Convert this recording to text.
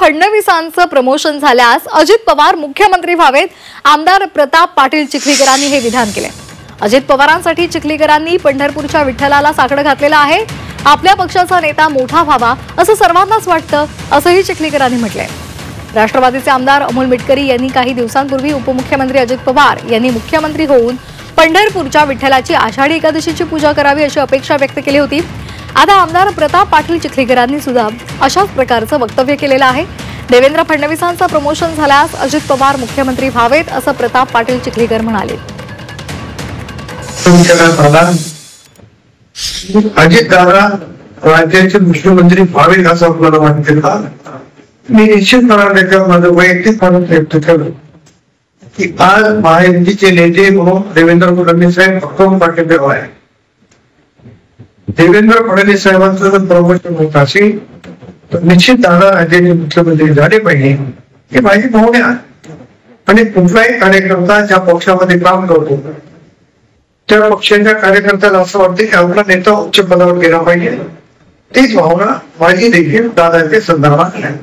फडणवीसांचं promotion झाल्यास अजित पवार मुख्यमंत्री व्हावेत, आमदार प्रताप पाटील चिखलीकरांनी हे विधान केले। अजित पवारांसाठी चिखलीकरांनी पंढरपूरच्या विठ्ठलाला साकडं घातलेलं आहे। आपल्या पक्षाचा नेता मोठा व्हावा असं सर्वांनाच वाटतं, असंही चिखलीकरांनी म्हटलंय। राष्ट्रवादीचे आमदार अमोल मिटकरी यांनी काही दिवसांपूर्वी उपमुख्यमंत्री अजित पवार यांनी मुख्यमंत्री होऊन पंढरपूरच्या विठ्ठलाची आषाढी एकादशीची पूजा करावी अशी अपेक्षा व्यक्त केली होती। आता आमदार प्रताप पाटील चिखलीकरांनी सुद्धा अशाच प्रकारचं वक्तव्य केलेलं आहे। देवेंद्र फडणवीसांचं प्रमोशन झाल्यास अजित पवार मुख्यमंत्री व्हावेत असं प्रताप पाटील चिखलीकर म्हणाले। अजित दादा राज्याचे मुख्यमंत्री व्हावेत असं आपल्याला वाटते का? मी निश्चितपणे माझं वैयक्तिक मत व्यक्त केलं की आज महायुतीचे नेते म्हणून देवेंद्र फडणवीस साहेब भक्कम पाठिंबा आहे। देवेंद्र फडणवीस साहेबांचं जर प्रमोशन होत असेल तर निश्चित दादा राज्याचे मुख्यमंत्री झाले पाहिजे हे माझी भावना आहे। आणि कुठलाही कार्यकर्ता ज्या पक्षामध्ये काम करतो त्या पक्षाच्या कार्यकर्त्याला असं वाटतं की आपला नेता उच्च पदावर गेला पाहिजे, तीच भावना माझी देखील दादाच्या संदर्भात आहे।